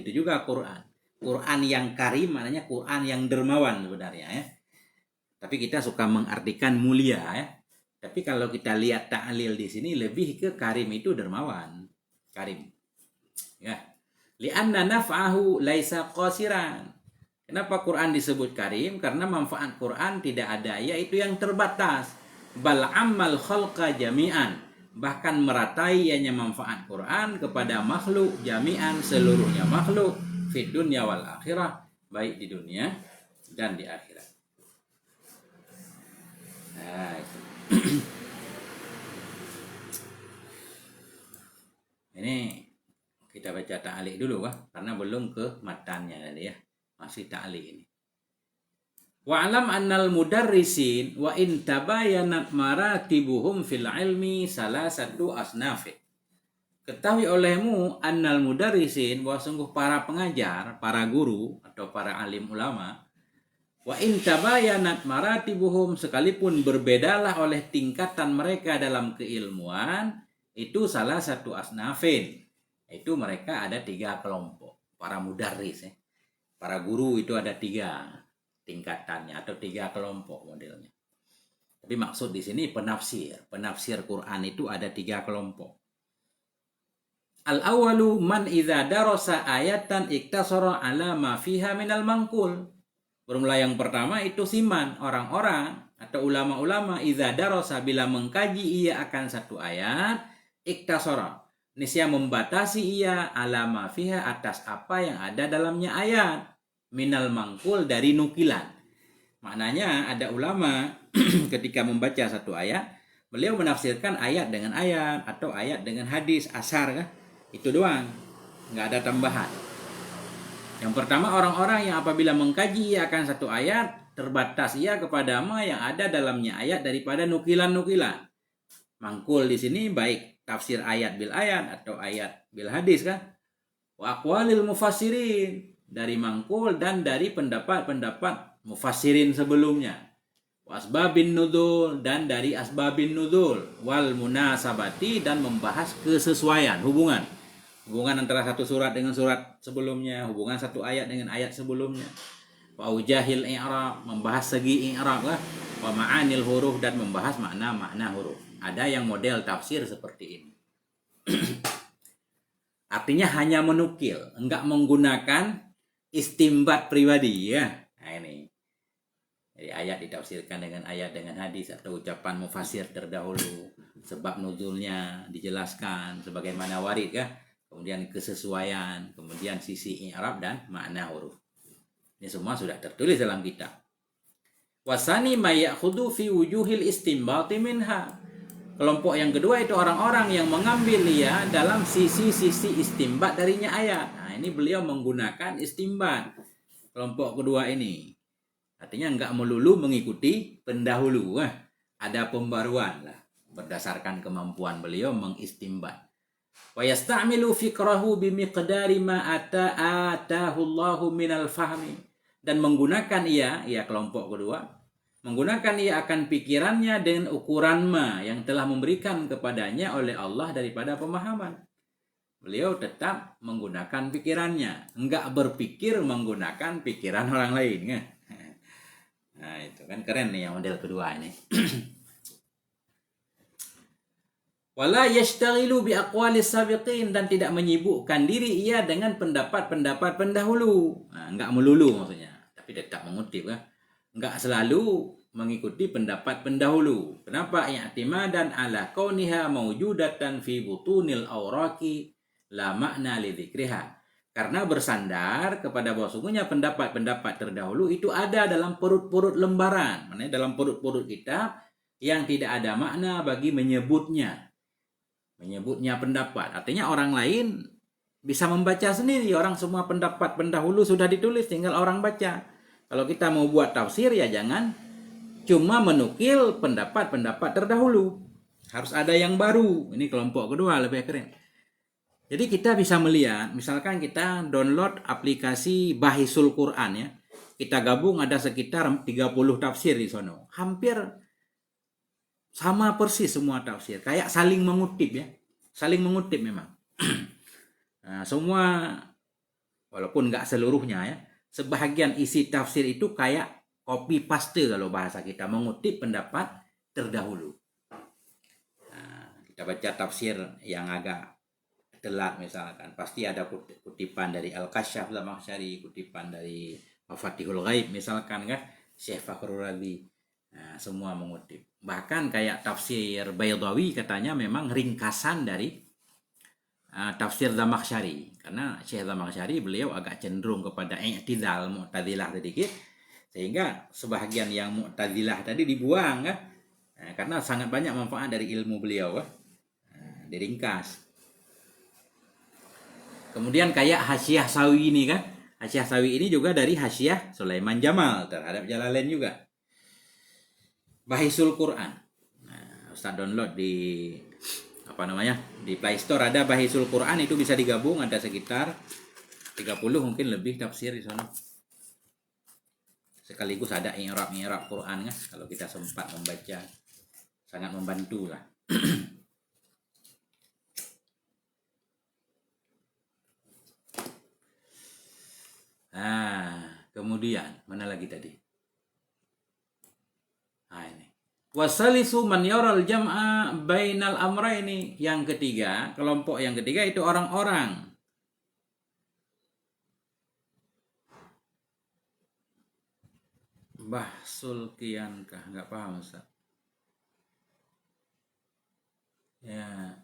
Itu juga Quran. Quran yang karim maknanya Quran yang dermawan sebenarnya ya. Tapi kita suka mengartikan mulia ya. Tapi kalau kita lihat ta'lil di sini lebih ke karim itu dermawan. Karim. Ya. Li'anna naf'ahu laisa qasiran. Kenapa Quran disebut karim? Karena manfaat Quran tidak ada yaitu yang terbatas. Bal ammal khalqa jami'an. Bahkan meratai ianya manfaat Quran kepada makhluk jami'an, seluruhnya makhluk fid dunya wal akhirah, baik di dunia dan di akhirat. Nah, itu. Ini kita baca ta'liq dulu karena belum ke matannya tadi ya. Masih ta'liq ini. Wa'lam annal mudarrisin wa in tabayanat maratibuhum fil ilmi salasatu asnafi. Ketahui olehmu annal mudarrisin bahwa sungguh para pengajar, para guru atau para alim ulama, wa in tabayanat maratibuhum sekalipun berbedalah oleh tingkatan mereka dalam keilmuan, itu salah satu asnafin. Itu mereka ada 3 kelompok. Para mudarris ya. Para guru itu ada 3 tingkatannya atau 3 kelompok modelnya. Tapi maksud di sini penafsir. Penafsir Quran itu ada 3 kelompok. Al-awalu man idza darasa ayatan iktasara ala ma fiha minal mangkul. Formula yang pertama itu siman, orang-orang atau ulama-ulama idza darasa bila mengkaji ia akan satu ayat iktasara. Niscaya membatasi ia ala ma fiha atas apa yang ada dalamnya ayat minal mangkul dari nukilan. Maknanya ada ulama ketika membaca satu ayat, beliau menafsirkan ayat dengan ayat atau ayat dengan hadis asar kan? Itu doang, nggak ada tambahan. Yang pertama orang-orang yang apabila mengkaji ia akan satu ayat terbatas ia kepada ma yang ada dalamnya ayat daripada nukilan-nukilan. Mangkul di sini baik tafsir ayat bil ayat atau ayat bil hadis kan? Wa aqwalil mufassirin, dari mangkul dan dari pendapat-pendapat mufassirin sebelumnya. Wa asbabin nuzul, dan dari asbabin nuzul. Wal munasabati, dan membahas kesesuaian, hubungan antara satu surat dengan surat sebelumnya, hubungan satu ayat dengan ayat sebelumnya. Wa aujahil i'rab, membahas segi i'rab lah. Wa ma'anil huruf, dan membahas makna-makna huruf. Ada yang model tafsir seperti ini. Artinya hanya menukil, enggak menggunakan istimbat pribadi ya. Nah ini. Jadi ayat ditafsirkan dengan ayat dengan hadis atau ucapan mufasir terdahulu, sebab nuzulnya dijelaskan sebagaimana warid ya. Kemudian kesesuaian, kemudian sisi i'rab dan makna huruf. Ini semua sudah tertulis dalam kitab. Wasani mayakhudhu fi wujuhil istimbati minha. Kelompok yang kedua itu orang-orang yang mengambil ya dalam sisi-sisi istimbat darinya ayat. Nah, ini beliau menggunakan istimbat. Kelompok kedua ini. Artinya enggak melulu mengikuti pendahulu. Ada pembaruan lah berdasarkan kemampuan beliau mengistimbat. Wa yasta'milu fikrahu bimiqdari ma atahu Allahu minal fahmi, dan menggunakan ia kelompok kedua, menggunakan ia akan pikirannya dengan ukuran ma yang telah memberikan kepadanya oleh Allah daripada pemahaman. Beliau tetap menggunakan pikirannya, enggak berpikir menggunakan pikiran orang lain kan. Nah, itu kan keren nih yang model kedua ini. Wala yashtaghilu bi aqwalis sabiqin, dan tidak menyibukkan diri ia dengan pendapat-pendapat pendahulu. Nah, enggak melulu maksudnya, tapi tetap mengutip kan. Enggak selalu mengikuti pendapat pendahulu. Kenapa? I'timadan ala kauniha mawjudatan fi butunil awraqi la makna li dzikriha. Karena bersandar kepada bahwa sungguhnya pendapat-pendapat terdahulu itu ada dalam perut-perut lembaran, maknanya dalam perut-perut kitab yang tidak ada makna bagi menyebutnya pendapat. Artinya orang lain bisa membaca sendiri. Orang semua pendapat pendahulu sudah ditulis, tinggal orang baca. Kalau kita mau buat tafsir ya jangan cuma menukil pendapat-pendapat terdahulu. Harus ada yang baru. Ini kelompok kedua lebih keren. Jadi kita bisa melihat, misalkan kita download aplikasi Bahisul Quran ya. Kita gabung ada sekitar 30 tafsir di sono. Hampir sama persis semua tafsir. Kayak saling mengutip ya. Saling mengutip memang. Nah, semua walaupun nggak seluruhnya ya. Sebahagian isi tafsir itu kayak copy paste kalau bahasa kita, mengutip pendapat terdahulu. Nah, kita baca tafsir yang agak telat misalkan, pasti ada kutipan dari Al-Kasyaf Zamakhsyari, kutipan dari Mafatihul Ghaib misalkan kan, Syekh Fakhrul Razi. Nah, semua mengutip. Bahkan kayak tafsir Baydawi katanya memang ringkasan dari tafsir Zamakhsyari, karena Syekh Zamakhsyari beliau agak cenderung kepada i'tidal, mu'tazilah sedikit, sehingga sebahagian yang mu'tazilah tadi dibuang kan, karena sangat banyak manfaat dari ilmu beliau kan, diringkas. Kemudian kayak Hasyiah Sawi ini kan, Hasyiah Sawi ini juga dari Hasyiah Sulaiman Jamal terhadap Jalalain juga. Bahisul Quran, nah, Ustaz download di di Play Store ada Bahisul Quran, itu bisa digabung, ada sekitar 30 mungkin lebih tafsir di sana. Sekaligus ada i'rab Quran kan, kalau kita sempat membaca sangat membantu lah. Nah, kemudian mana lagi tadi? Nah, ini. Wasalisu man yaral jam'a bainal amraini. Yang ketiga, kelompok yang ketiga itu orang-orang bahsul kiyankah, nggak paham Ustaz. Ya.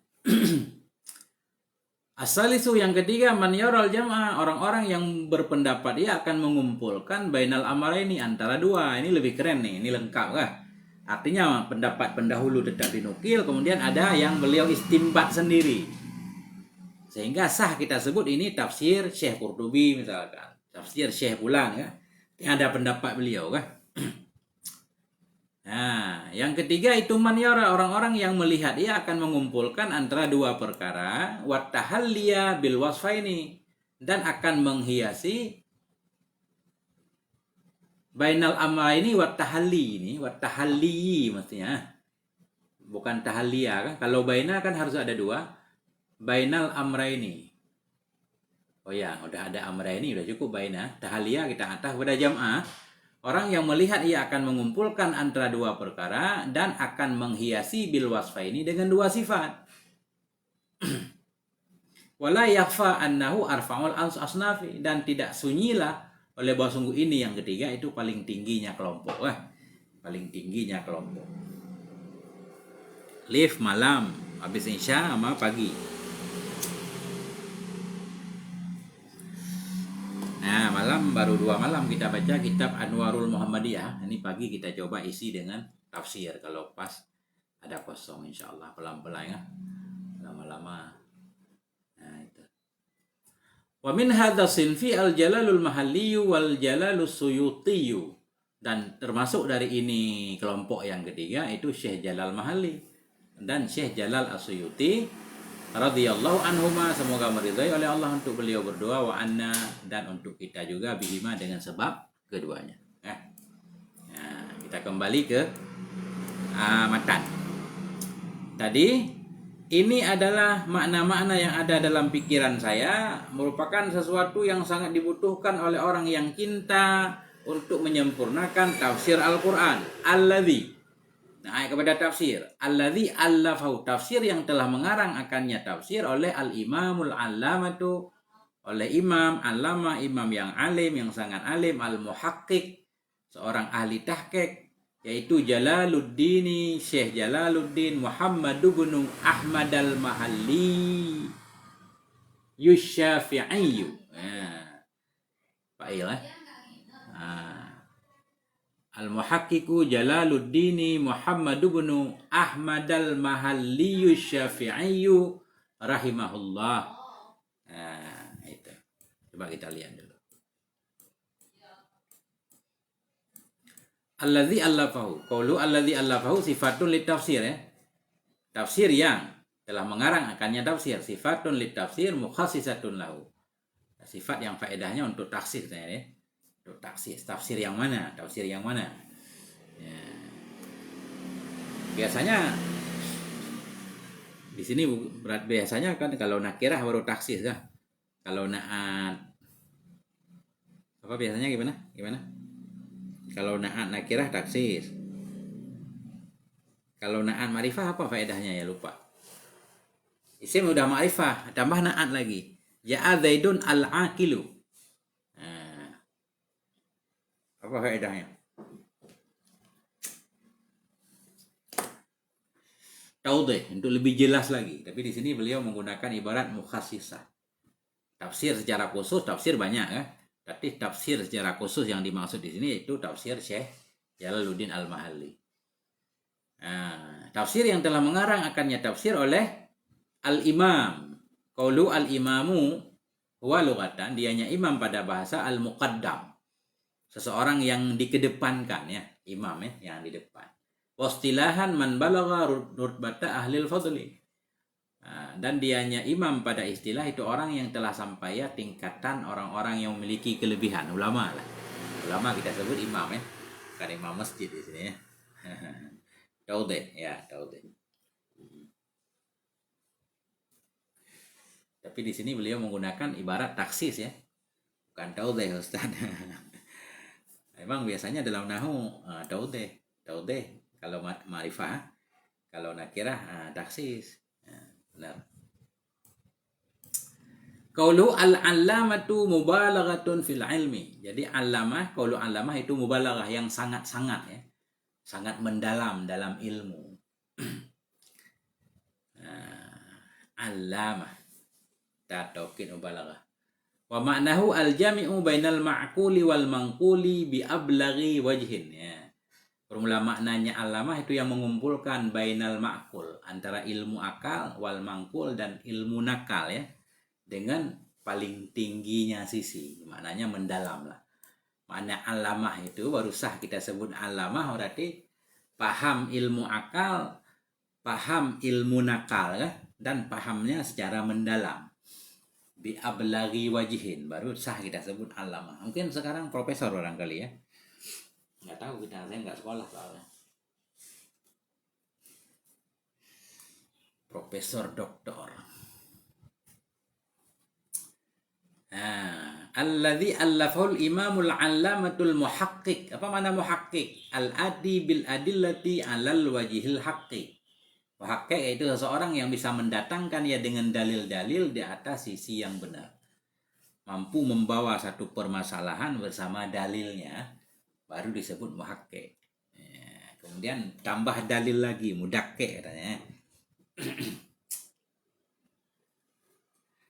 Asalisu yang ketiga man yaral jam'a, orang-orang yang berpendapat dia akan mengumpulkan bainal amraini, antara dua. Ini lebih keren nih, ini lengkap kah? Artinya pendapat pendahulu tetap dinukil, kemudian ada yang beliau istimbat sendiri. Sehingga sah kita sebut ini tafsir Syekh Qurtubi misalkan, tafsir Syekh Fulan ya. Yang ada pendapat beliau kan. Nah, yang ketiga itu manyara, orang-orang yang melihat ia akan mengumpulkan antara dua perkara, wattahalliya bil wasfaini, dan akan menghiasi bainal amra ini wattahalli, ini wattahalli mestinya, bukan tahaliya kan. Kalau baina kan harus ada dua, bainal amra ini. Oh ya, udah ada amra ini udah cukup baina. Tahaliya kita atas pada jam'ah. Orang yang melihat ia akan mengumpulkan antara dua perkara dan akan menghiasi bil wasfa ini dengan dua sifat. Wala yakhfa annahu arfa'ul asnafi, dan tidak sunyilah oleh bahwa sungguh ini yang ketiga itu paling tingginya kelompok. Paling tingginya kelompok. Lift malam, habis isya sama pagi. Nah, malam baru 2 malam kita baca kitab Anwarul Muhammadiyah. Ini pagi kita coba isi dengan tafsir. Kalau pas ada kosong insyaallah pelan-pelan ya. Lama-lama. Nah, itu. Wa min hadza sinfi al-jalalul mahalliyu wal jalalus suyutiyu. Dan termasuk dari ini kelompok yang ketiga itu Syekh Jalal Mahalli dan Syekh Jalal As-Suyuti radhiyallahu anhuma, semoga meridai oleh Allah untuk beliau berdua, wa anna, dan untuk kita juga bihima dengan sebab keduanya. Nah, kita kembali ke matan. Tadi ini adalah makna-makna yang ada dalam pikiran saya, merupakan sesuatu yang sangat dibutuhkan oleh orang yang cinta untuk menyempurnakan tafsir Al-Quran. Alladzi, nah kepada tafsir alladzi allafahu, tafsir yang telah mengarang akannya tafsir oleh al-imamul allamatu, oleh imam allamah, imam yang alim, yang sangat alim, al-muhaqqiq, seorang ahli tahqiq, yaitu Jalaluddin, Syekh Jalaluddin Muhammad bin Ahmad al-Mahalli Yusyafi'i. Pak Ilah. Al-Muhaqqiqu Jalaluddin Muhammad bin Ahmad al-Mahalli Yusyafi'i rahimahullah. Nah, itu. Coba kita lihat dulu. Alladzi allafahu. Qaulu alladzi allafahu sifatun litafsir ya. Tafsir yang telah mengarang akannya tafsir, sifatun litafsir mukhassisatun lahu. Sifat yang faedahnya untuk taksir ya. Untuk tafsir yang mana? Tafsir yang mana? Ya. Biasanya di sini biasanya kan kalau nakirah baru taksir kan. Kalau naat Apa biasanya gimana? Gimana? Kalau na'at nakirah taksis. Kalau na'at ma'rifah apa faedahnya ya lupa. Isim udah ma'rifah, tambah na'at lagi. Ja'a Zaidun al-aqilu. Nah, apa faedahnya? Taudih untuk lebih jelas lagi. Tapi di sini beliau menggunakan ibarat mukhassisah. Tafsir secara khusus, tafsir banyak ya. Tapi tafsir secara khusus yang dimaksud di sini itu tafsir Syekh Jalaluddin Al-Mahalli. Nah, tafsir yang telah mengarang akannya tafsir oleh Al-Imam. Qaulu al-imamu huwa lughatan, dianya imam pada bahasa al-muqaddam. Seseorang yang dikedepankan ya, imam ya, yang di depan. Wastilahan man balagha rutbata ahlil fadli. Dan dianya imam pada istilah itu orang yang telah sampai ya tingkatan orang-orang yang memiliki kelebihan, ulama lah. Ulama kita sebut imam ya, bukan imam masjid di sini ya. Taudih ya, taudih. Tapi di sini beliau menggunakan ibarat taksis ya, bukan taudih Ustaz. Memang biasanya dalam nahwu taudih kalau ma'rifah, kalau nakirah taksis. Benar. Qaulu al-allamatu mubalaghatun fil ilmi. Jadi allamah, qaulu allamah itu mubalaghah yang sangat-sangat ya. Sangat mendalam dalam ilmu. Allamah. Tatokin mubalaghah. Wa ma'nahu al-jami'u bainal ma'quli wal manquli bi ablaghi wajhin ya. Formula maknanya alamah itu yang mengumpulkan bainal ma'kul, antara ilmu akal wal mangkul dan ilmu nakal ya, dengan paling tingginya sisi, maknanya mendalam lah. Makna alamah itu baru sah kita sebut alamah berarti paham ilmu akal, paham ilmu nakal ya, dan pahamnya secara mendalam. Bi ablaghi wajihin baru sah kita sebut alamah. Mungkin sekarang profesor barangkali ya. Nggak tahu, saya nggak sekolah soalnya. Profesor doktor. Alladzi allaful imamul allamatul muhaqqiq. Apa mana muhaqqiq? Al-adi bil adillati alal wajihil haqqi. Muhaqqiq itu seseorang yang bisa mendatangkan ya dengan dalil-dalil di atas sisi yang benar. Mampu membawa satu permasalahan bersama dalilnya, baru disebut muhaqqiq. Kemudian tambah dalil lagi, mudaqqi katanya.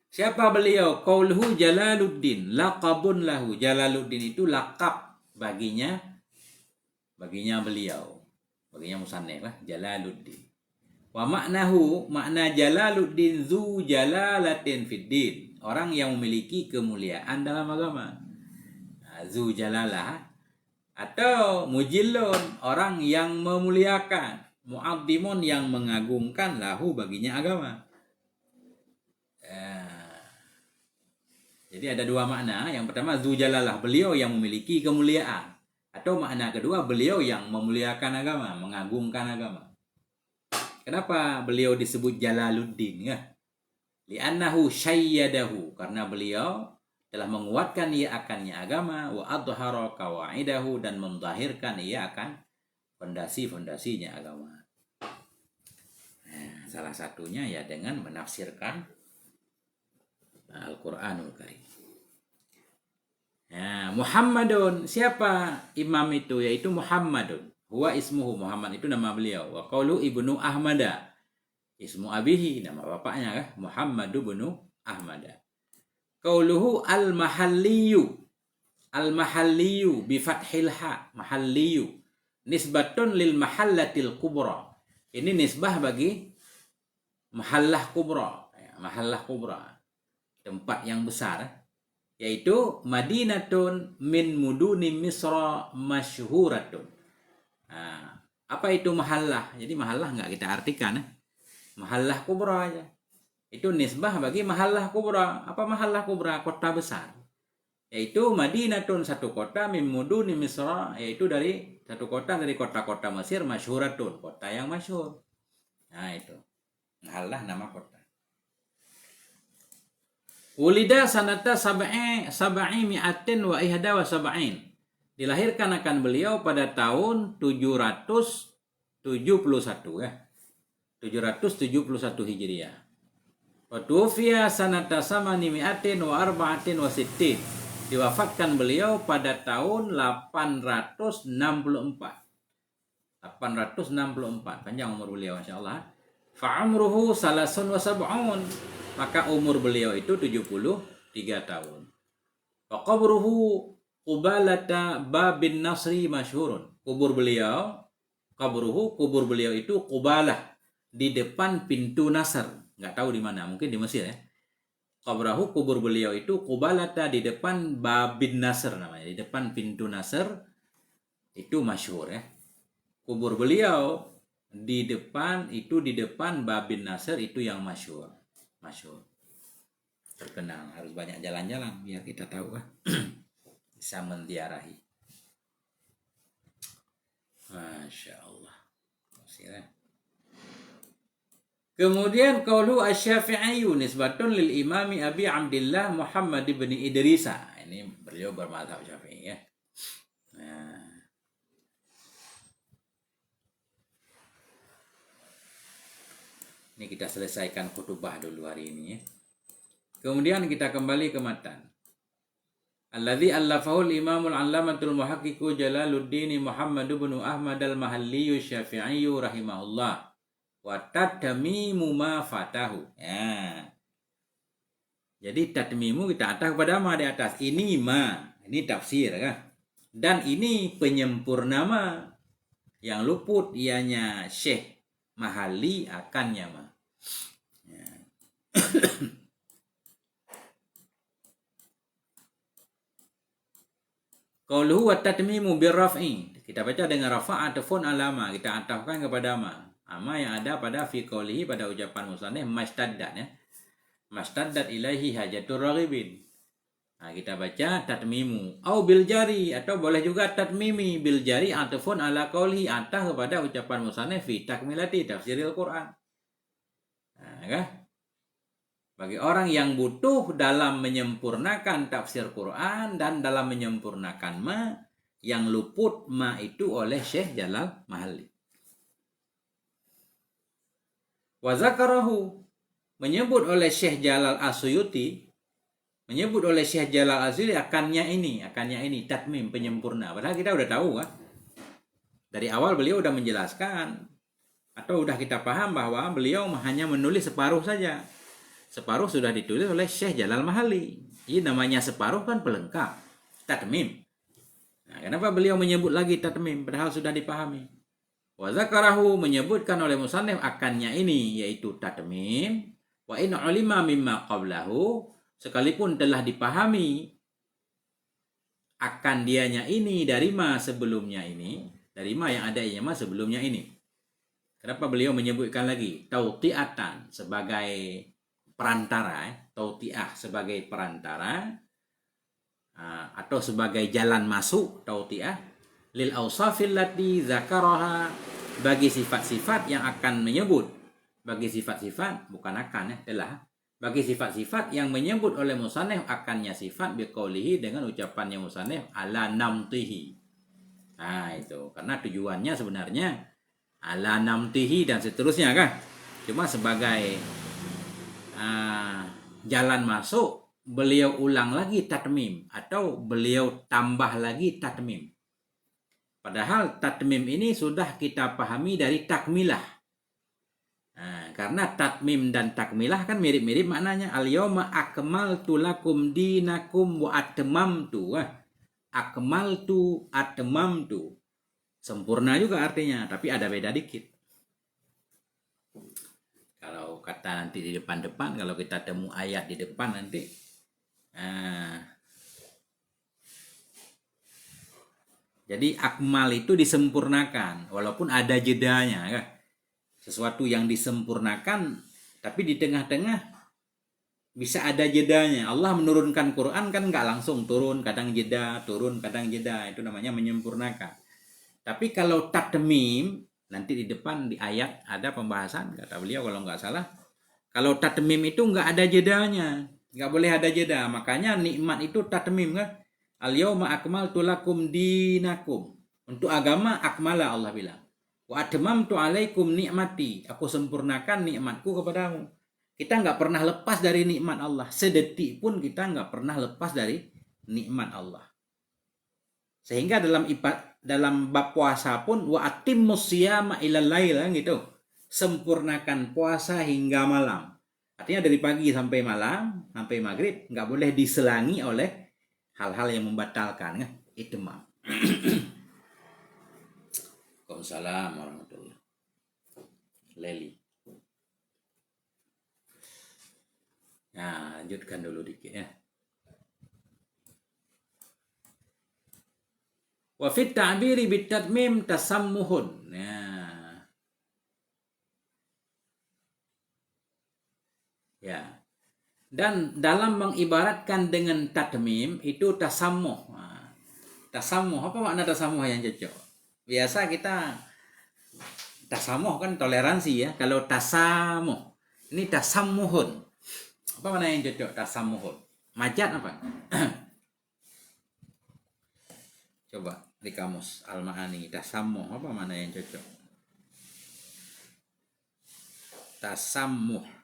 Siapa beliau? Qauluhu Jalaluddin, laqabun lahu. Jalaluddin itu laqab baginya beliau. Baginya musannif lah, Jalaluddin. Wa maknahu, makna Jalaluddin zu jalalatin fid din. Orang yang memiliki kemuliaan dalam agama. Zu jalalah atau mujillun, orang yang memuliakan, mu'addimun yang mengagungkan lahu baginya agama. Jadi ada dua makna. Yang pertama zujalalah, beliau yang memiliki kemuliaan, atau makna kedua beliau yang memuliakan agama, mengagungkan agama. Kenapa beliau disebut Jalaluddin ya? Li'annahu syayyadahu, karena beliau telah menguatkan ia akannya agama, wa adhara qawaidahu, dan menzahirkan ia akan fondasi-fondasinya agama. Salah satunya ya dengan menafsirkan Al-Qur'anul Karim. Muhammadun, siapa imam itu? Yaitu Muhammadun. Huwa ismuhu, Muhammad itu nama beliau. Wa qaulu ibnu Ahmada, ismu abihi, nama bapaknya kan? Muhammadu ibnu Ahmada. Qauluhu al-mahalliyu. Al-mahalliyu bi fathil ha, mahalliyu. Nisbatun lil mahallatil kubra. Ini nisbah bagi mahallah kubra, mahallah kubra. Tempat yang besar, yaitu Madinatun min muduni Misra masyhuratun. Apa itu mahallah? Jadi mahallah nggak kita artikan mahallah kubra aja. Itu nisbah bagi mahallah kubra. Apa mahallah kubra? Kota besar. Yaitu Madinatun, satu kota, min muduni Misra, yaitu dari satu kota dari kota-kota Mesir, masyhuratun, kota yang masyhur. Nah itu mahallah nama kota. Ulida sanata sab'i mi'atin wa ihda wa sab'in. Dilahirkan akan beliau pada tahun 771 ya. 771 Hijriah. Wa tuwfiya sanata samani mi'atin wa arba'atin wa sittin. Diwafatkan beliau pada tahun 864. 864, panjang umur beliau masyaallah. Fa'amruhu salasun wa sab'un. Maka umur beliau itu 73 tahun. Wa qabruhu qubalata babin nasri masyhurun. Kubur beliau itu qubalah, di depan pintu Nasr. Enggak tahu di mana, mungkin di Mesir ya. Kubur beliau itu qubalata, di depan babin Nasr namanya, di depan pintu Nasr. Itu masyhur ya. Kubur beliau di depan babin Nasr, itu yang masyhur. Terkenal, harus banyak jalan-jalan biar kita tahu kan. Bisa menziarahi. Masya Allah. Kemudian qaulu asy-Syafi'i nisbatun lil Imami Abi Abdillah Muhammad bin Idrisa. Ini beliau bermadzhab Syafi'i ya. Nah. Ini kita selesaikan khutbah dulu hari ini ya. Kemudian kita kembali ke matan. Alladzi allafahu al-Imamul 'Allamatul Muhaqqiqu Jalaluddin Muhammad bin Ahmad al-Mahalli Syafi'i rahimahullah. Wa tatmimu ma fatahu. Ya. Jadi tatmimu kita atas kepada ma di atas. Ini ma, ini tafsir kan. Dan ini penyempurna ma, yang luput ianya Syekh Mahalli akannya ma. Ya. Qauluhu wa tatmimu birraf'i. Kita baca dengan rafa' ataupun alama, kita atafkan kepada ma. Ama yang ada pada fi qaulihi, pada ucapan musannif mastaddat ya. Mastaddat ilaihi hajatur raghibin. Nah, kita baca tatmimu au bil jari, atau boleh juga tatmimi bil jari ataupun ala qaulihi, atah kepada ucapan musannif fi takmilati tafsiril Quran. Nah, kan? Bagi orang yang butuh dalam menyempurnakan tafsir Quran dan dalam menyempurnakan ma, yang luput ma itu oleh Syekh Jalal Mahalli. Wa zakarahu, menyebut oleh Syekh Jalal As-Suyuti, akannya ini tatmim, penyempurna. Padahal kita udah tahu kan. Dari awal beliau udah menjelaskan, atau udah kita paham bahwa beliau hanya menulis separuh saja. Separuh sudah ditulis oleh Syekh Jalal Mahalli. Ini namanya separuh kan pelengkap, tatmim. Nah, kenapa beliau menyebut lagi tatmim padahal sudah dipahami? Wa zakarahu, menyebutkan oleh musannif akannya ini, yaitu tatmim. Wa in ulima mimma qablahu, sekalipun telah dipahami akan dianya ini dari ma sebelumnya ini, dari ma yang ada ma sebelumnya ini. Kenapa beliau menyebutkan lagi tauti'atan sebagai perantara, tauti'ah sebagai perantara, atau sebagai jalan masuk tauti'ah, lil awsafil lati zakaraha, bagi sifat-sifat yang akan menyebut, bagi sifat-sifat bukan akan ya, telah, bagi sifat-sifat yang menyebut oleh musannif akannya sifat biqaulihi, dengan ucapannya musannif ala namtihi. Nah itu karena tujuannya sebenarnya ala namtihi dan seterusnya kan, cuma sebagai jalan masuk beliau ulang lagi tatmim, atau beliau tambah lagi tatmim. Padahal tatmim ini sudah kita pahami dari takmilah. Nah, karena tatmim dan takmilah kan mirip-mirip maknanya. Al-yawma akmaltu lakum dinakum wa atmamtu. Akmaltu, atmamtu. Sempurna juga artinya, tapi ada beda dikit. Kalau kata nanti di depan-depan, kalau kita temu ayat di depan nanti, jadi akmal itu disempurnakan, walaupun ada jedanya kan. Sesuatu yang disempurnakan, tapi di tengah-tengah bisa ada jedanya. Allah menurunkan Quran kan nggak langsung turun, kadang jeda, turun, kadang jeda. Itu namanya menyempurnakan. Tapi kalau tatmim, nanti di depan di ayat ada pembahasan, kata beliau kalau nggak salah, kalau tatmim itu nggak ada jedanya. Nggak boleh ada jeda. Makanya nikmat itu tatmim kan. Al-yauma akmaltu lakum dinakum. Untuk agama akmala Allah bilang. Wa atmamtu alaikum nikmati. Aku sempurnakan nikmatku kepadamu. Kita nggak pernah lepas dari nikmat Allah. Sedetik pun kita nggak pernah lepas dari nikmat Allah. Sehingga dalam bab puasa pun wa atimmus siyama ilal lail gitu. Sempurnakan puasa hingga malam. Artinya dari pagi sampai malam, sampai maghrib, nggak boleh diselangi oleh hal-hal yang membatalkan. Kan? Itu mah. Waalaikumsalam warahmatullahi Leli. Nah, lanjutkan dulu dikit ya. Wa fit ta'biri bitatmim tasammuhun. Nah. Ya. Dan dalam mengibaratkan dengan tatmim itu tasammuh. Nah, tasammuh, apa makna tasammuh yang cocok? Biasa kita tasamuh kan toleransi ya. Kalau tasamuh, ini tasammuhun. Apa mana yang cocok tasamuhun? Majat apa? Coba di kamus Al-Ma'ani tasamuh apa mana yang cocok? Tasamuh.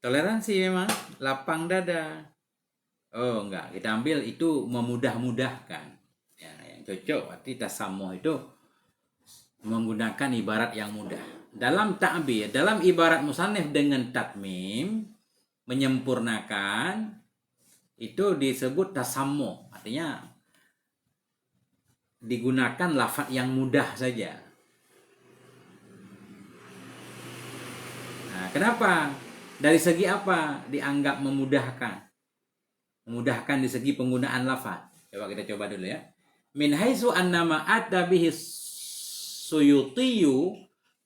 Toleransi memang, lapang dada. Oh enggak, kita ambil itu memudah-mudahkan. Ya, yang cocok berarti tasamuh itu menggunakan ibarat yang mudah. Dalam ta'bir, dalam ibarat musannif dengan tatmim, menyempurnakan, itu disebut tasamuh. Artinya digunakan lafaz yang mudah saja. Nah, kenapa? Dari segi apa dianggap memudahkan? Memudahkan di segi penggunaan lafaz. Coba kita coba dulu ya. Min haitsu annama atabihi suyutiyu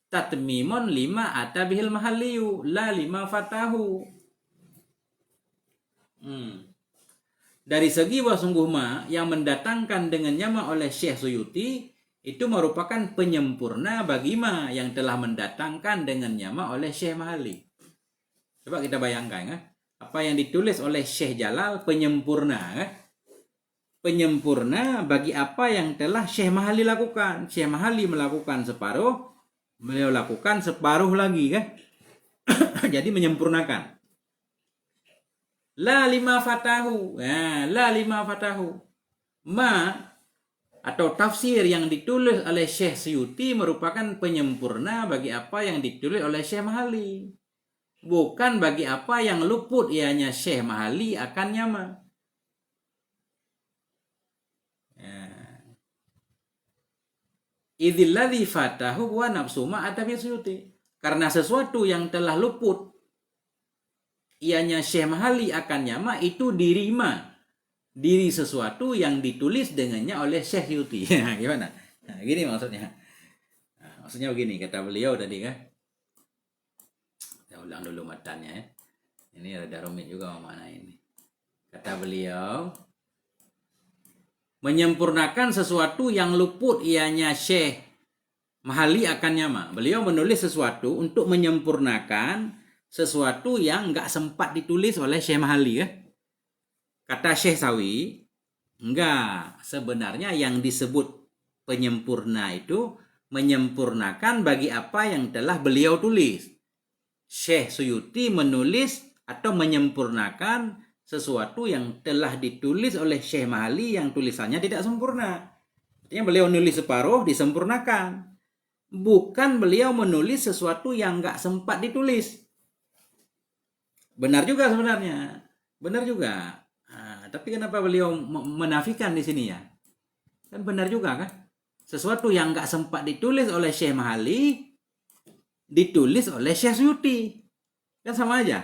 tatmimun lima atabihil mahalliyu la lima fatahu. Dari segi bahwa sungguh yang mendatangkan dengan nyama oleh Syekh Suyuti itu merupakan penyempurna bagi yang telah mendatangkan dengan nyama oleh Syekh Mahalli. Coba kita bayangkan kan? Apa yang ditulis oleh Syekh Jalal penyempurna kan? Penyempurna bagi apa yang telah Syekh Mahalli lakukan. Syekh Mahalli melakukan separuh, beliau lakukan separuh lagi kan? Jadi menyempurnakan. La lima fatahu. Nah, la lima fatahu. Ma atau tafsir yang ditulis oleh Syekh Suyuti merupakan penyempurna bagi apa yang ditulis oleh Syekh Mahalli. Bukan bagi apa yang luput ianya Syekh Mahalli akan nyama. Idzil ladzi fatahu wa nafsu ma atabi Suyuti. Karena sesuatu yang telah luput ianya Syekh Mahalli akan nyama itu diri sesuatu yang ditulis dengannya oleh Syekh Suyuti. Gimana? Nah, gini maksudnya. Nah, maksudnya begini kata beliau tadi kan. Ulang dulu matanya ya. Ini ada rumit juga mana ini. Kata beliau, menyempurnakan sesuatu yang luput ianya Syekh Mahalli akan nyama. Beliau menulis sesuatu untuk menyempurnakan sesuatu yang enggak sempat ditulis oleh Syekh Mahalli ya. Kata Syekh Sawi, enggak, sebenarnya yang disebut penyempurna itu menyempurnakan bagi apa yang telah beliau tulis. Syekh Suyuti menulis atau menyempurnakan sesuatu yang telah ditulis oleh Syekh Mahalli yang tulisannya tidak sempurna. Artinya beliau menulis separuh disempurnakan. Bukan beliau menulis sesuatu yang nggak sempat ditulis. Benar juga sebenarnya. Benar juga. Nah, tapi kenapa beliau menafikan di sini ya? Kan benar juga kan? Sesuatu yang nggak sempat ditulis oleh Syekh Mahalli ditulis oleh Syekh Suyuti. Kan sama aja.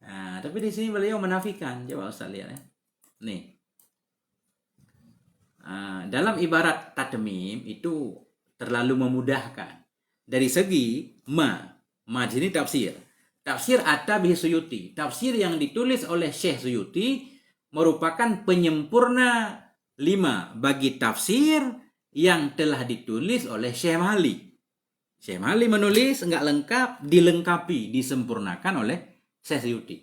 Nah, tapi di sini beliau menafikan. Coba Ustaz lihat ya. Nih. Dalam ibarat tatmim itu terlalu memudahkan. Dari segi ma di sini tafsir. Tafsir atabihi Suyuti. Tafsir yang ditulis oleh Syekh Suyuti merupakan penyempurna 5. Bagi tafsir yang telah ditulis oleh Syekh Mahali. Syekh Mahali menulis enggak lengkap, dilengkapi, disempurnakan oleh Syekh Suyuti.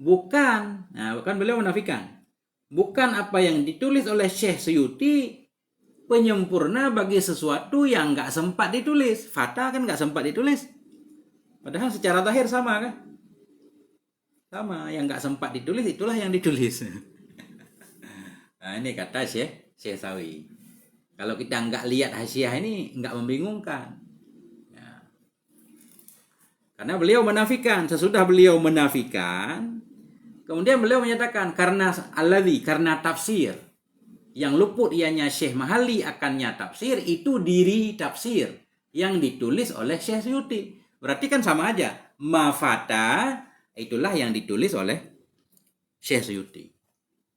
Bukan beliau menafikan. Bukan apa yang ditulis oleh Syekh Suyuti penyempurna bagi sesuatu yang enggak sempat ditulis. Fatah kan enggak sempat ditulis. Padahal secara zahir sama kan? Sama, yang enggak sempat ditulis itulah yang ditulis. Nah, ini kata Syekh Sawi. Kalau kita enggak lihat hasyiah ini enggak membingungkan. Ya. Karena beliau menafikan, sesudah beliau menafikan, kemudian beliau menyatakan karena tafsir yang luput ianya Syekh Mahali akannya tafsir itu diri tafsir yang ditulis oleh Syekh Suyuti. Berarti kan sama aja. Mafata itulah yang ditulis oleh Syekh Suyuti.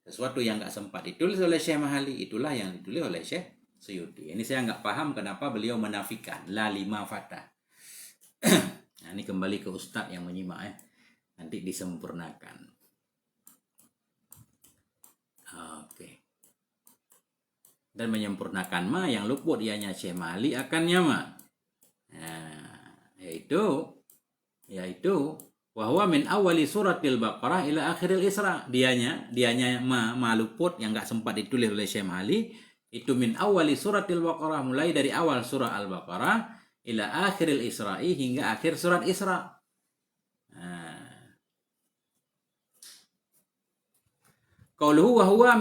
Sesuatu yang nggak sempat ditulis oleh Syekh Mahali itulah yang ditulis oleh Syekh Suyuti. Ini saya nggak paham kenapa beliau menafikan la lima fata. Nah, ini kembali ke Ustadz yang menyimak ya. Nanti disempurnakan. Oke. Dan menyempurnakan ma yang luput ianya Syekh Mahali akannya ma. Nah, yaitu wahwa min awali suratil Baqarah ila akhiril Isra. Dianya ma luput yang enggak sempat ditulis oleh Syekh Mahali itu min awali suratil Baqarah, mulai dari awal surah Al-Baqarah ila akhiril Isra'i hingga akhir surat Isra. Qauluhu wahwa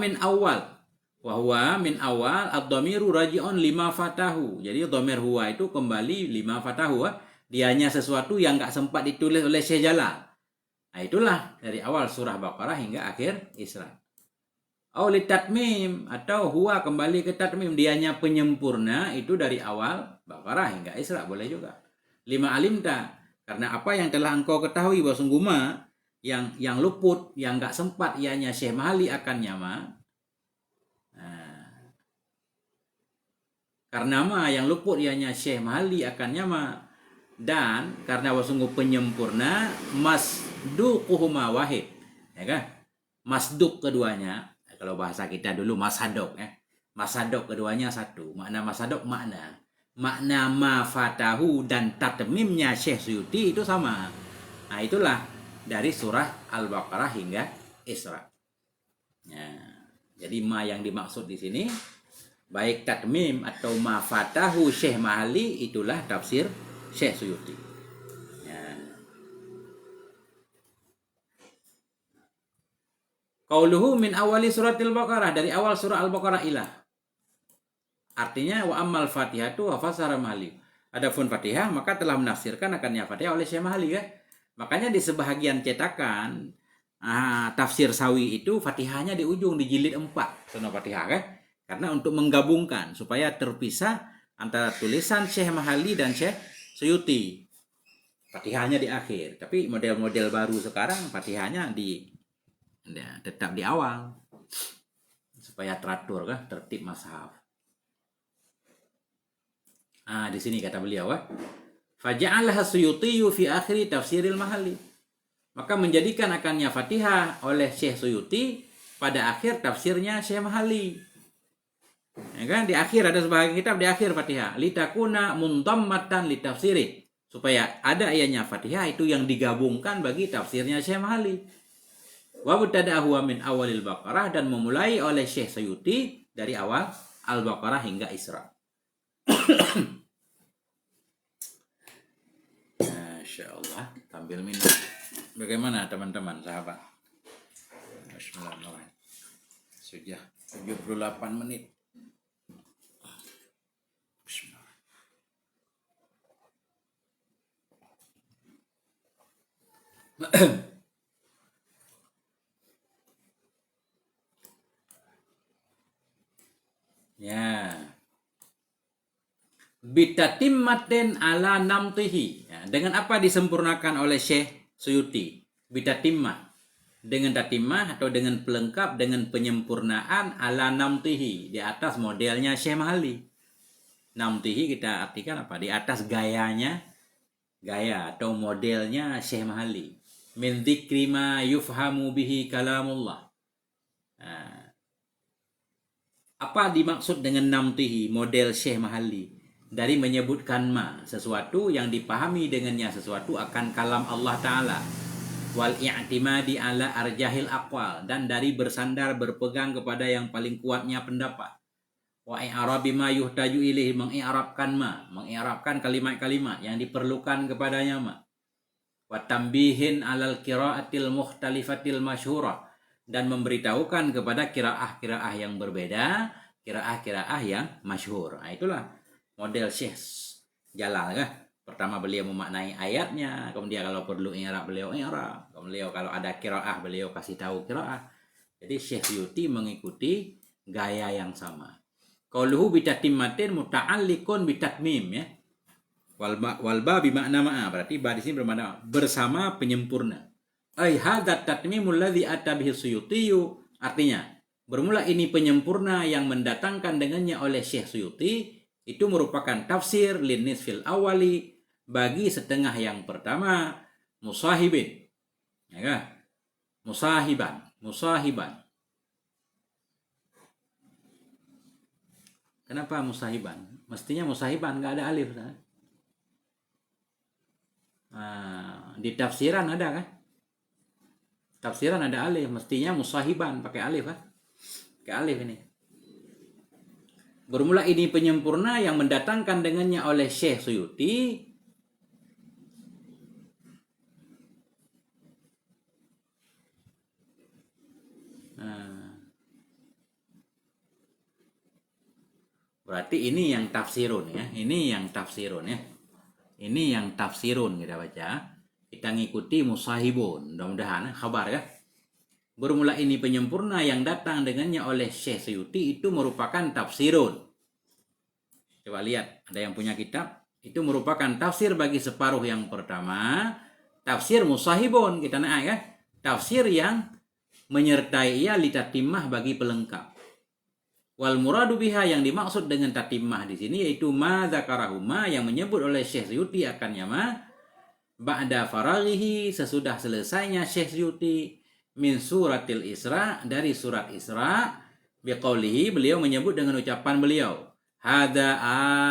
min awal ad-dhamiru raji'un lima fatahu. Jadi dhamir huwa itu kembali lima fatahu. Dianya sesuatu yang enggak sempat ditulis oleh Syekh Jalal. Nah, itulah dari awal surah Baqarah hingga akhir Isra. Auli tatmim atau huwa kembali ke tatmim, dianya penyempurna itu dari awal Baqarah hingga Isra, boleh juga. 5 alimta, karena apa yang telah engkau ketahui bahwa sungguh yang luput, yang enggak sempat ianya Syekh Mahali akan nyama. Nah, karena yang luput ianya Syekh Mahali akan nyama. Dan karena sungguh penyempurna masduquhuma wahid, ya kan? Masduq keduanya, kalau bahasa kita dulu masadok ya. Masadok keduanya satu. Makna masadok makna ma fatahu dan tatmimnya Syekh Suyuti itu sama. Nah, itulah dari surah Al-Baqarah hingga Isra. Nah, jadi ma yang dimaksud di sini baik tatmim atau ma fatahu Syekh Mahali itulah tafsir Syekh Suyuti. Ya. Qauluhu min awali suratil Baqarah, dari awal surah Al-Baqarah ilah. Artinya wa ammal Fatihatu wa fasara Mahali. Adapun Fatihah maka telah menafsirkan akannya Fatihah oleh Syekh Mahali kan. Makanya di sebahagian cetakan tafsir Sawi itu Fatihahnya di ujung, di jilid 4 surah Fatihah kan. Karena untuk menggabungkan supaya terpisah antara tulisan Syekh Mahali dan Syekh Suyuti. Fatihahnya di akhir, tapi model-model baru sekarang Fatihahnya tetap di awal supaya teratur kan, tertib mazhab. Di sini kata beliau faja'alaha Suyuti fi akhiri tafsiril Mahali. Maka menjadikan akannya Fatihah oleh Syekh Suyuti pada akhir tafsirnya Syekh Mahali. Ya kan, di akhir ada sebagian kitab di akhir Fatihah litakuna mundammatan litafsiri, supaya ada ayatnya Fatihah itu yang digabungkan bagi tafsirnya Syekh Mahali. Wa btada'ahu min awalil Baqarah, dan memulai oleh Syekh Suyuti dari awal Al-Baqarah hingga Isra. Masyaallah, sambil minum. Bagaimana teman-teman sahabat? Bismillahirrahmanirrahim. Sudah 78 menit. Ya. Bitatimmatin ala namtihi. Ya, dengan apa disempurnakan oleh Syekh Suyuti? Bitatimah. Dengan tatimah atau dengan pelengkap, dengan penyempurnaan ala namtihi, di atas modelnya Syekh Mahali. Namtihi kita artikan apa? Di atas gaya atau modelnya Syekh Mahali. Min dzikri ma yufhamu bihi kalamullah. Nah, Apa dimaksud dengan namtihi, model Syekh Mahalli? Dari menyebutkan sesuatu yang dipahami dengannya sesuatu akan kalam Allah Ta'ala. Wal i'timadi ala arjahil aqwal, dan dari bersandar berpegang kepada yang paling kuatnya pendapat. Wa i'rabi ma yuhtaju ilaih, mengi'rabkan kalimat-kalimat yang diperlukan kepadanya Wa tambihin alal qiraatil mukhtalifatil masyhurah, dan memberitahukan kepada kiraah-kiraah yang berbeda, kiraah-kiraah yang masyhur. Nah, itulah model Syekh Jalal kan. Pertama beliau memaknai ayatnya, kemudian kalau perlu i'rab beliau i'rab, kemudian kalau ada kiraah beliau kasih tahu kiraah. Jadi Syekh Suyuti mengikuti gaya yang sama. Qauluhu bitatimmatin muta'alliqun bitatmim ya. Walba bimakna berarti ba di sini bermakna bersama penyempurna. Ai hadat tatmimul ladzi atabihi Suyuti, artinya bermula ini penyempurna yang mendatangkan dengannya oleh Syekh Suyuti itu merupakan tafsir linisfil awali, bagi setengah yang pertama, musahibin ya kan? Musahiban. Kenapa musahiban? Mestinya musahiban, nggak ada alif kan? Di tafsiran ada kan? Tafsiran ada alif, mestinya musahiban pakai alif kan? Pakai alif ini. Bermula ini penyempurna yang mendatangkan dengannya oleh Syekh Suyuti berarti ini yang tafsirun ya. Ini yang tafsirun kita baca. Kita ngikuti musahibun. Mudah-mudahan khabar ya. Bermula ini penyempurna yang datang dengannya oleh Syekh Suyuti itu merupakan tafsirun. Coba lihat, ada yang punya kitab. Itu merupakan tafsir bagi separuh yang pertama. Tafsir musahibun kita naik ya. Tafsir yang menyertai ia litatimah bagi pelengkap. Wal muradu biha, yang dimaksud dengan tatimah di sini yaitu ma dzakarahuma, yang menyebut oleh Syekh Suyuti akannya ba'da faraghihi, sesudah selesainya Syekh Suyuti min suratil Isra, dari surat Isra, biqaulihi, beliau menyebut dengan ucapan beliau, hada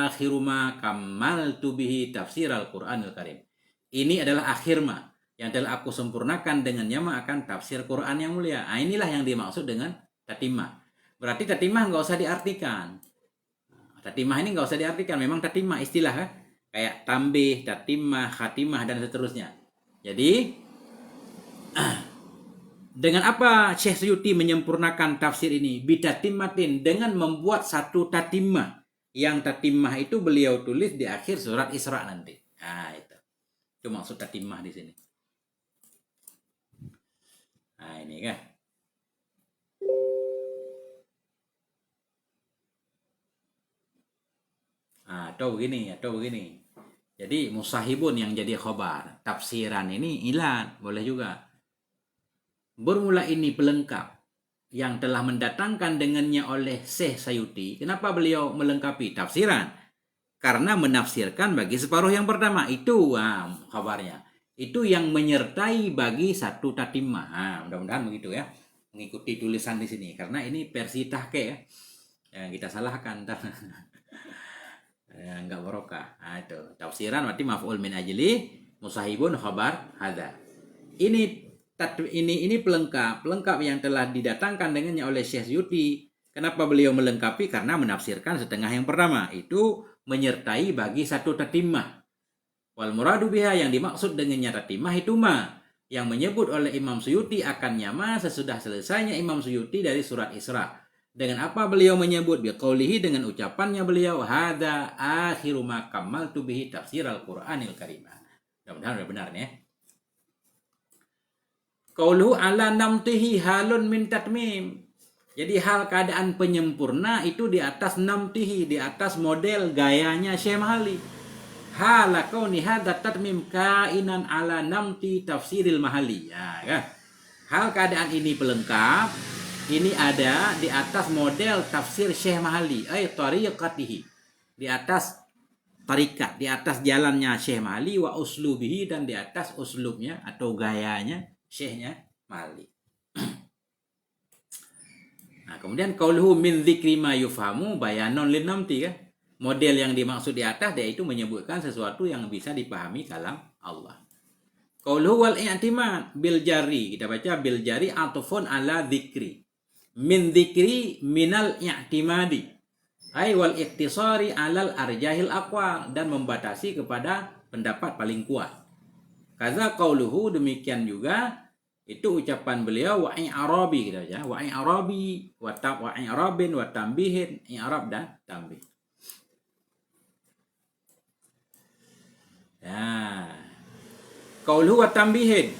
akhiru ma kammaltu bihi tafsir al-Qur'anil Karim. Ini adalah akhir yang telah aku sempurnakan dengannya akan tafsir Quran yang mulia. Inilah yang dimaksud dengan tatimah. Berarti tatimah nggak usah diartikan. Tatimah ini nggak usah diartikan. Memang tatimah istilah kan? Kayak tambih, tatimah, khatimah, dan seterusnya. Jadi dengan apa Syekh Suyuti menyempurnakan tafsir ini? Bitatimmatin, dengan membuat satu tatimah. Yang tatimah itu beliau tulis di akhir surat Isra nanti. Nah, itu maksud tatimah di sini. Nah, ini kan. Atau begini. Jadi musahibun yang jadi khobar. Tafsiran ini ilan, boleh juga. Bermula ini pelengkap yang telah mendatangkan dengannya oleh Syekh Suyuti. Kenapa beliau melengkapi tafsiran? Karena menafsirkan bagi separuh yang pertama. Itu khabarnya. Itu yang menyertai bagi satu tatimah. Mudah-mudahan begitu ya. Mengikuti tulisan di sini. Karena ini versi tahke ya. Kita salahkan. Enggak barokah. Itu tafsiran berarti maf'ul min ajli, musahibun khabar hadza. Ini pelengkap yang telah didatangkan dengannya oleh Syekh Suyuti. Kenapa beliau melengkapi? Karena menafsirkan setengah yang pertama itu menyertai bagi satu tatimah. Wal muradu biha, yang dimaksud dengannya tatimah itu yang menyebut oleh Imam Suyuti akannya sesudah selesainya Imam Suyuti dari surat Isra. Dengan apa beliau menyebut? Biqaulihi, dengan ucapannya beliau, hada akhiru ma kammaltu bihi tafsir al-Qur'anil Karim. Mudah-mudahan sudah benar ya. Qauluhu ala namtihi halun min tatmim. Jadi hal keadaan penyempurna itu di atas namtihi, di atas model gayanya Syekh Mahalli. Hala kauni hadza tatmim kainan ala namti tafsiril Mahalli. Ya kan? Hal keadaan ini pelengkap. Ini ada di atas model tafsir Syekh Mahalli, tariqatihi, di atas tarikat, di atas jalannya Syekh Mahalli, wa uslubihi, dan di atas uslubnya atau gayanya Syekhnya Mahalli. Nah, kemudian qauluhu min dzikri ma yufhamu bayanon lin namti kan. Model yang dimaksud di atas yaitu menyebutkan sesuatu yang bisa dipahami kalam Allah. Qauluhu wal i'timad bil jari, kita baca bil jari atufun ala dzikri. Min dzikri minal i'timadi. Ai wal iktisari alal arjahil aqwal, dan membatasi kepada pendapat paling kuat. Kaza qauluhu, demikian juga itu ucapan beliau wa'i arabi, kita baca wa'i arabi wa i'rabin wa tambihin, i'rab dan tambih. Ya. Qauluhu wa tambihin.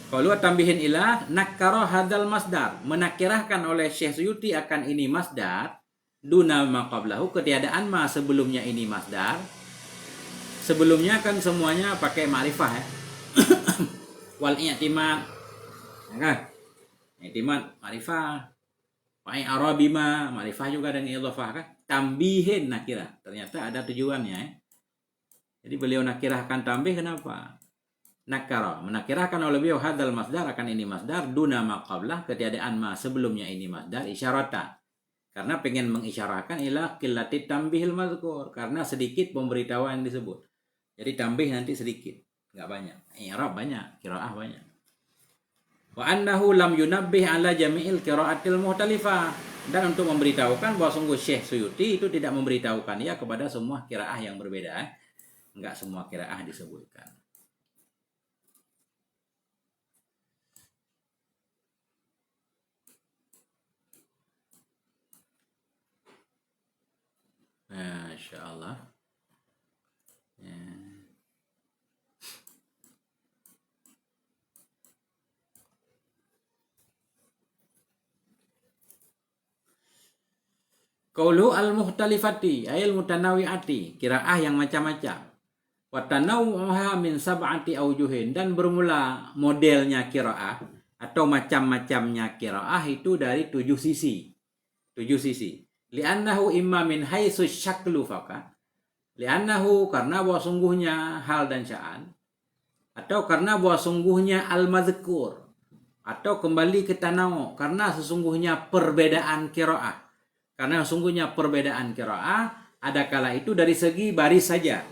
Qauluhu wa tambihin ila nakkara hadzal masdar, menakirahkan oleh Syekh Suyuti akan ini masdar duna ma qablahu, ketiadaan ma sebelumnya ini masdar. Sebelumnya kan semuanya pakai ma'rifah ya. Wal i'timad, kan? I'timad ma'rifah. Wa'i arabi ma ma'rifah juga dengan idhafah kan? Tambihin nakirah. Ternyata ada tujuannya ya. Jadi beliau nakirahkan tambih kenapa? Nakara, menakirahkan oleh beliau hadzal masdar akan ini masdar duna ma qablah, ketiadaan ma sebelumnya ini masdar isyaratan. Karena pengen mengisyarahkan ila qillati tambihil mazkur, karena sedikit pemberitahuan yang disebut. Jadi tambih nanti sedikit, enggak banyak. I'rab banyak, qiraah banyak. Wa annahu lam yunabbih ala jami'il qiraatil muhtalifah, dan untuk memberitahukan bahwa sungguh Syekh Suyuti itu tidak memberitahukan ya kepada semua qiraah yang berbeda. Enggak semua qiraah disebutkan. Masya Allah. Ya. Qaulu al-muhtalifati ayil mutanawi'ati, qiraah yang macam-macam. Wa tanawwuha min sab'ati aujuhin, dan bermula modelnya qiraah atau macam-macamnya qiraah itu dari 7 sisi. 7 sisi. Li'annahu imma min haitsu syaklu faqat. Li'annahu, karena bahwa sungguhnya hal dan sya'an, atau karena bahwa sungguhnya al-mazkur, atau kembali ke tanawu, karena sesungguhnya perbedaan qiraah. Karena sesungguhnya perbedaan qiraah ada kala itu dari segi baris saja.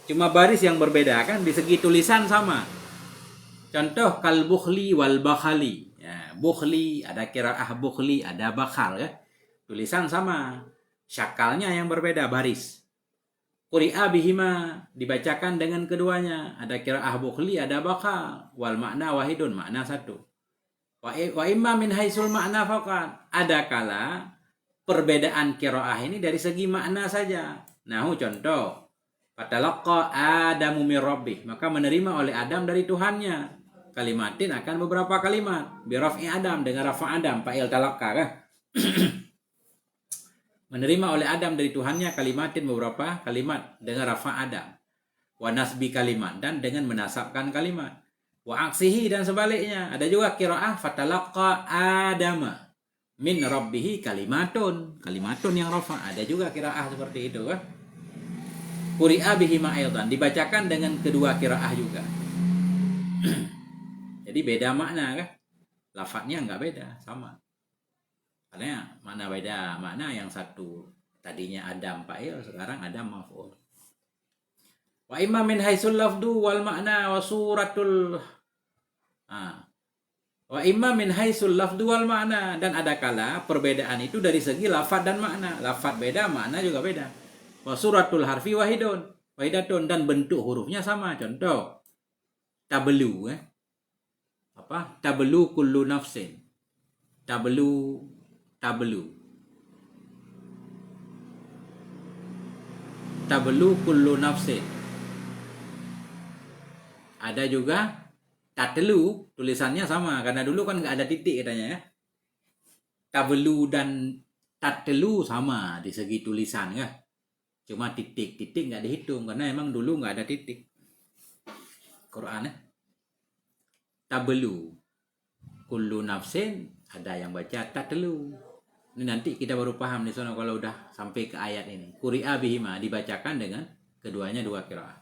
Cuma baris yang berbeda kan, di segi tulisan sama. Contoh kal bukhli wal bakhali. Ya, bukhli ada qiraah bukhli, ada bakhal ya. Tulisan sama, syakalnya yang berbeda baris. Quri'a bihima, dibacakan dengan keduanya. Ada qiraah bukhli, ada bakhal. Wal makna wahidun, makna satu. Wa imma min haitsul makna faqat. Ada kala perbedaan qiraah ini dari segi makna saja. Nah, contoh fatalaqqa Adamu mir rabbih, maka menerima oleh Adam dari Tuhannya. Kalimatin akan beberapa kalimat. Bi raf'i Adam, dengan rafa Adam, fa'il talaqqa kan? Menerima oleh Adam dari Tuhannya kalimatin, beberapa kalimat dengan rafa Adam. Wa nasbi kalimat, dan dengan menasabkan kalimat. Wa aksihi, dan sebaliknya. Ada juga qiraah fatalaqqa Adama min rabbihi kalimatun. Kalimatun yang rafa. Ada juga qiraah seperti itu kan? Quri'a bihima aydan, dibacakan dengan kedua qiraah juga. Jadi beda makna kan? Lafadznya enggak beda, sama. Karena mana beda, makna yang satu tadinya Adam fa'il, sekarang Adam maf'ul. Wa imma min haitsul lafdu wal makna wa suratul wa imma min haitsul lafdu wal makna, dan ada kala perbedaan itu dari segi lafaz dan makna. Lafaz beda, makna juga beda. Wa suratul harfi wahidatun, dan bentuk hurufnya sama. Contoh tablu apa? Tablu kullu nafsin. Tablu kullu nafsin. Ada juga tatlu, tulisannya sama karena dulu kan nggak ada titik katanya ya. Tablu dan tatlu sama di segi tulisan kan. Cuma titik nggak dihitung karena emang dulu nggak ada titik. Quran tablu kullu nafsin, ada yang baca tatlu. Ini nanti kita baru paham di sana kalau udah sampai ke ayat ini. Quri'a bihima, dibacakan dengan keduanya dua qiraah.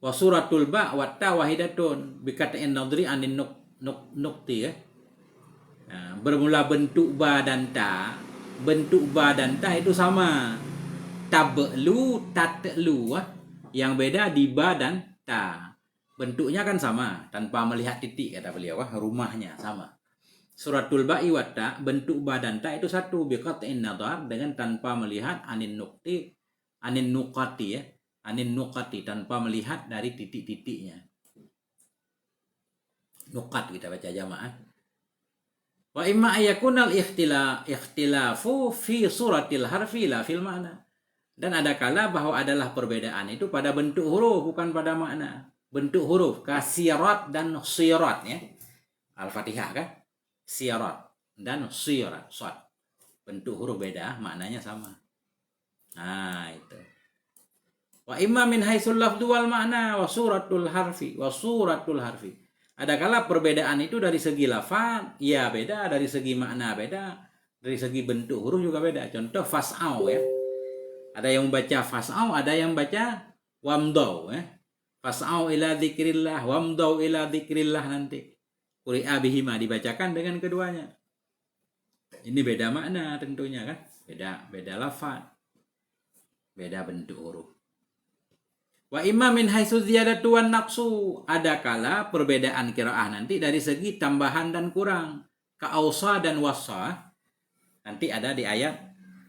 Wa suratul ba wa ta wahidatun bi kata'in nadri anin nukti ya. Bermula bentuk ba dan ta. Bentuk ba dan ta itu sama. Tablu, tatlu. Yang beda di ba dan ta. Bentuknya kan sama, tanpa melihat titik kata beliau. Rumahnya sama. Suratul ba'i wa ta, bentuk ba dan ta itu satu. Biqat'in nadhar, dengan tanpa melihat anin nukati ya. Anin nukati, tanpa melihat dari titik-titiknya. Nukat kita baca jamaah. Wa imma ayakunal ikhtilafu fi suratil harfi la fil ma'na. Dan ada kala bahwa adalah perbedaan itu pada bentuk huruf, bukan pada makna. Bentuk huruf, kasirat dan sirat ya. Al-Fatihah kan? Sirat dan sirat, sad. Bentuk huruf beda, maknanya sama. Nah, itu. Wa imma min haitsul lafdhu wal ma'na wa suratul harfi. Ada kala perbedaan itu dari segi lafaz, ya beda, dari segi makna beda, dari segi bentuk huruf juga beda. Contoh fas'au ya. Ada yang baca fas'au, ada yang baca wamdau ya. Fas'au ila dzikrillah, wamdau ila dzikrillah nanti. Quri'a bihima, dibacakan dengan keduanya. Ini beda makna tentunya kan. Beda lafaz. Beda bentuk huruf. Wa imma min haitsu ziyadatu wan naqsu, ada kala perbedaan qiraah nanti dari segi tambahan dan kurang. Ka ausa dan wassa. Nanti ada di ayat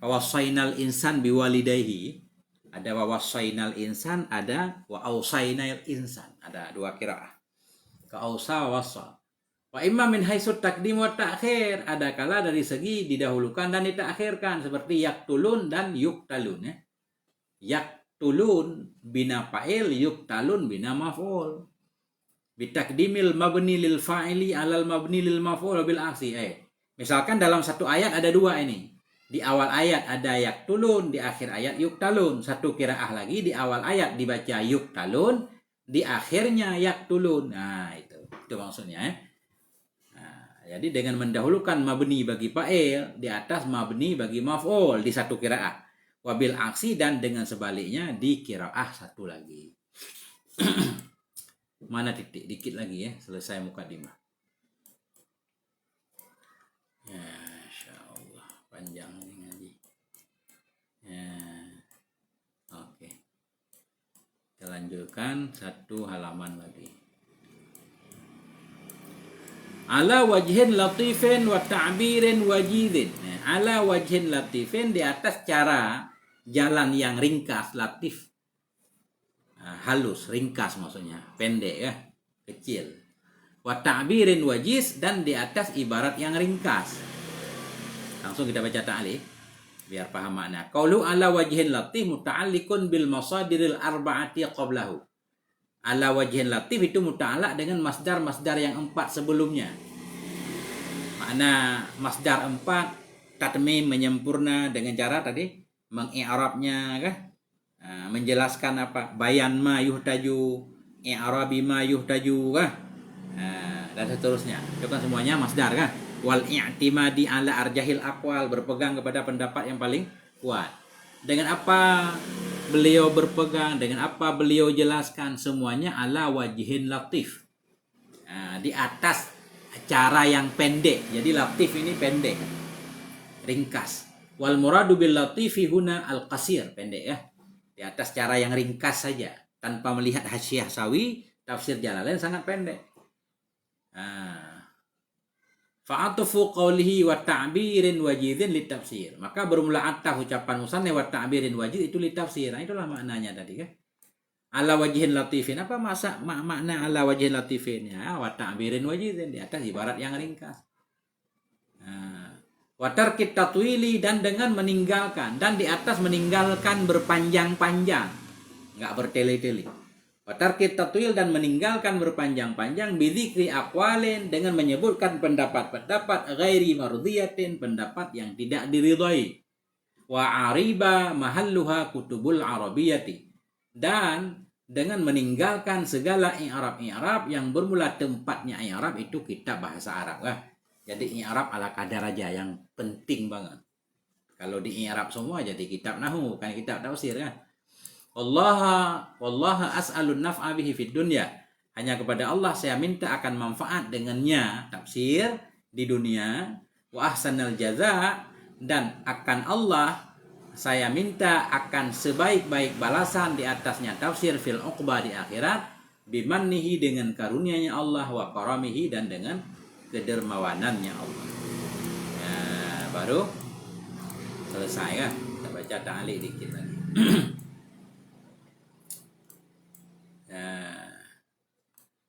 wasainal insan biwalidayhi. Ada wasainal insan, ada wa ausainal insan. Ada dua qiraah. Ka ausa wassa. Wa imma min haitsu taqdim wa ta'khir, ada kala dari segi didahulukan dan ditakhirkan seperti yaktulun dan yuktalun ya. Yaktulun bina fa'il, yuktalun bina maf'ul. Bitakdimil mabni lil fa'ili alal mabni lil maf'ul bil aksi. Misalkan dalam satu ayat ada dua ini. Di awal ayat ada yaktulun, di akhir ayat yuktalun. Satu qiraah lagi, di awal ayat dibaca yuktalun, di akhirnya yaktulun. Nah, itu maksudnya ya. Jadi dengan mendahulukan mabni bagi fa'il di atas mabni bagi maf'ul di satu qiraah. Wabil aksi, dan dengan sebaliknya di qiraah satu lagi. Mana titik? Dikit lagi ya, selesai mukadimah. Ya, insyaallah panjang ini ngaji. Ya. Oke. Kita lanjutkan satu halaman lagi. Ala wajhin latifin wa ta'birin wajidin. Ala wajhin latifin, di atas cara jalan yang ringkas, latif. Halus, ringkas maksudnya, pendek ya, kecil. Wa ta'birin wajiz, dan di atas ibarat yang ringkas. Langsung kita baca ta'alif biar paham makna. Qaulu ala wajhin latif muta'alliqun bil masadiril arba'ati qablahu. Ala wajhin latif itu muta'allaq dengan masdar-masdar yang 4 sebelumnya. Makna masdar 4, tatmim, menyempurna, dengan cara tadi mengi'rabnya kan, menjelaskan apa, bayan ma yuhtaju, i'rabi ma yuhtaju kan, dan seterusnya. Itu kan semuanya masdar kan. Wal i'timadi ala arjahil aqwal, berpegang kepada pendapat yang paling kuat. Dengan apa beliau berpegang, dengan apa beliau jelaskan, semuanya ala wajhin latif, di atas cara yang pendek. Jadi latif ini pendek, ringkas. Wal muradu bil latifi huna al qasir, pendek ya. Di atas cara yang ringkas saja, tanpa melihat hasyiah sawi, tafsir Jalalain sangat pendek. Fa'atufu qawlihi wa ta'birin wajidin litafsir. Maka bermula ataf ucapan musannif wa ta'birin wajid itu litafsir. Nah, itulah maknanya tadi kan. Ala wajhin latifin. Apa makna ala wajhin latifin? Ya, wa ta'birin wajidin, di atas ibarat yang ringkas. Wa tarkit tatwili, dan dengan meninggalkan, dan di atas meninggalkan berpanjang-panjang, enggak bertele-tele. Wa tarkit tatwil, dan meninggalkan berpanjang-panjang, bidzikri aqwalin, dengan menyebutkan pendapat-pendapat ghairi mardiyatin, pendapat yang tidak diridhai. Wa ariba mahalluha kutubul arabiyyati, dan dengan meninggalkan segala i'rab-i'rab yang bermula tempatnya i'rab itu kitab bahasa Arab lah. Jadi i'rab ala kadar aja, yang penting banget. Kalau di i'rab semua jadi kitab nahwu, bukan kitab tafsir kan. Wallaha as'alun naf'a bihi fid dunya, Hanya kepada Allah saya minta akan manfaat dengannya tafsir di dunia. Wa ahsanal jaza, dan akan Allah saya minta akan sebaik-baik balasan di atasnya tafsir fil uqbah di akhirat, bimannihi dengan karunia-Nya Allah, wa karamihi dan dengan kedermawanannya Allah. Ya, baru selesai kan? Kita baca ta'liq dikit lagi.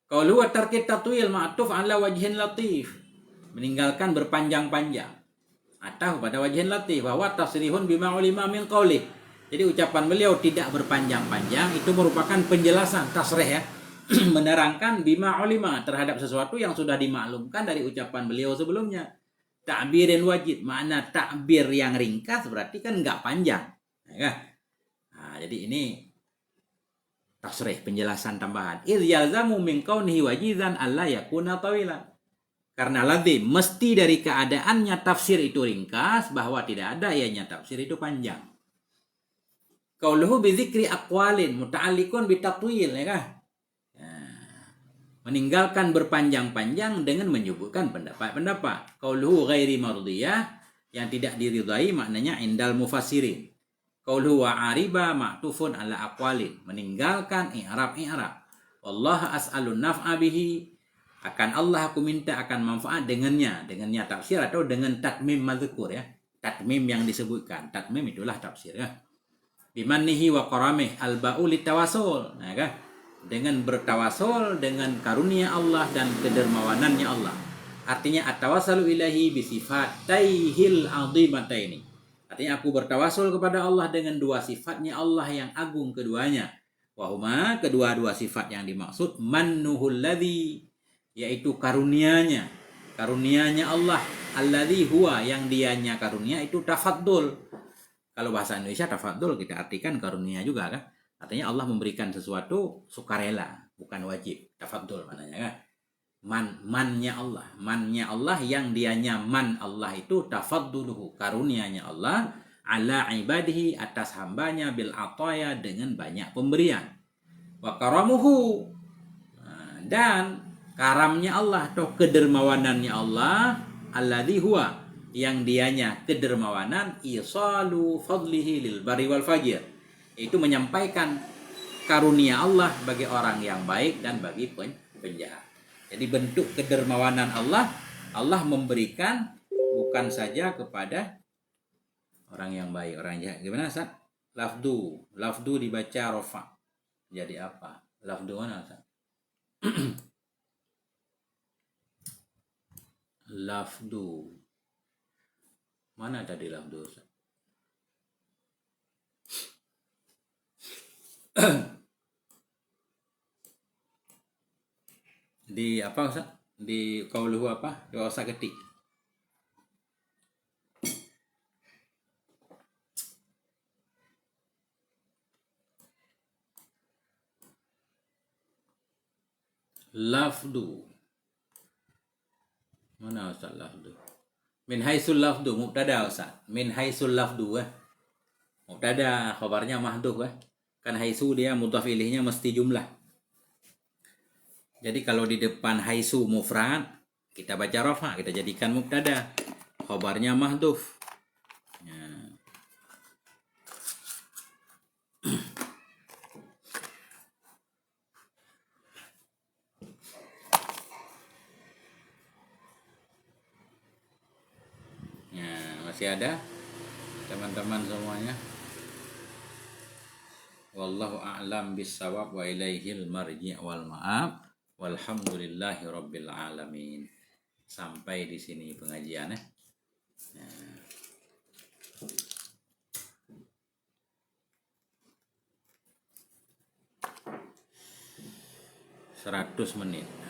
Qaulu wa tarkit tatwil ma'tuf ala wajhin latif. Meninggalkan berpanjang-panjang atau pada wajhin latif, bahwa tasrihun bima ulima min qaulih. Jadi ucapan beliau tidak berpanjang-panjang itu merupakan penjelasan tasrih ya. Menerangkan bima ulima terhadap sesuatu yang sudah dimaklumkan dari ucapan beliau sebelumnya. Ta'birin wajib, makna takbir yang ringkas berarti kan nggak panjang, ya kan? Nah, jadi ini tasrih, penjelasan tambahan. Idh yalzamu min kaunihi wajizan alla yakuna tawilan. Karena lazim, mesti dari keadaannya tafsir itu ringkas, bahwa tidak ada ianya tafsir itu panjang. Qauluhu bi dzikri aqwalin muta'alliqun bi tatwil, ya kan? Meninggalkan berpanjang-panjang dengan menyebutkan pendapat-pendapat. Qauluhu ghairi mardiyah, yang tidak diridai maknanya indal mufassirin. Qauluhu wa ariba ma'tufun ala aqwalin, meninggalkan i'rab. Wallahu as'alun naf'a bihi, akan Allah aku minta akan manfaat dengannya tafsir atau dengan tatmim mazkur ya. Tatmim yang disebutkan, tatmim itulah tafsir ya. Bimannihi wa karamih al-ba'u litawasul, ya kan? Dengan bertawasul dengan karunia Allah dan kedermawanannya Allah. Artinya at-tawassalu ilahi bi sifatayhil azimataini. Artinya aku bertawasul kepada Allah dengan dua sifatnya Allah yang agung keduanya. Wahuma, kedua-dua sifat yang dimaksud mannuhul ladzi, yaitu karunia-Nya Allah, alladzi huwa, yang dianya karunia itu tafaddul. Kalau bahasa Indonesia tafaddul kita artikan karunia juga kan. Artinya Allah memberikan sesuatu sukarela, bukan wajib. Tafaddul maknanya kan. Mannya Allah yang dianya man Allah itu tafadduluhu, karunia-Nya Allah ala ibadihi, atas hambanya, bil ataya, dengan banyak pemberian. Wa karamuhu, dan karamnya Allah atau kedermawanannya Allah, alladzi huwa, yang dianya kedermawanan, isalu fadlihi lil bari wal fajir, itu menyampaikan karunia Allah bagi orang yang baik dan bagi penjahat. Jadi bentuk kedermawanan Allah memberikan bukan saja kepada orang yang baik, orang jahat. Gimana Ustaz? Lafdu dibaca rofa. Jadi apa? Lafdu mana Ustaz? Lafdu. Mana tadi lafdu Ustaz? Di apa Ustaz? Di qauluhu apa? Di usah ketik. Lafdu. Mana Ustaz lafdu? Min haisul lafdu mubtada Ustaz. Min haisul lafdu mubtada, khabarnya mahdhuf Kan haisu dia mudhaf ilaihnya mesti jumlah. Jadi kalau di depan haisu mufrad kita baca rafa, kita jadikan mubtada, khabarnya mahdhuf. Masih ada teman-teman semuanya? Wallahu a'lam bissawab wa ilaihil marji' wal ma'ab. Walhamdulillahi rabbil alamin. Sampai di sini pengajiannya. 100 menit.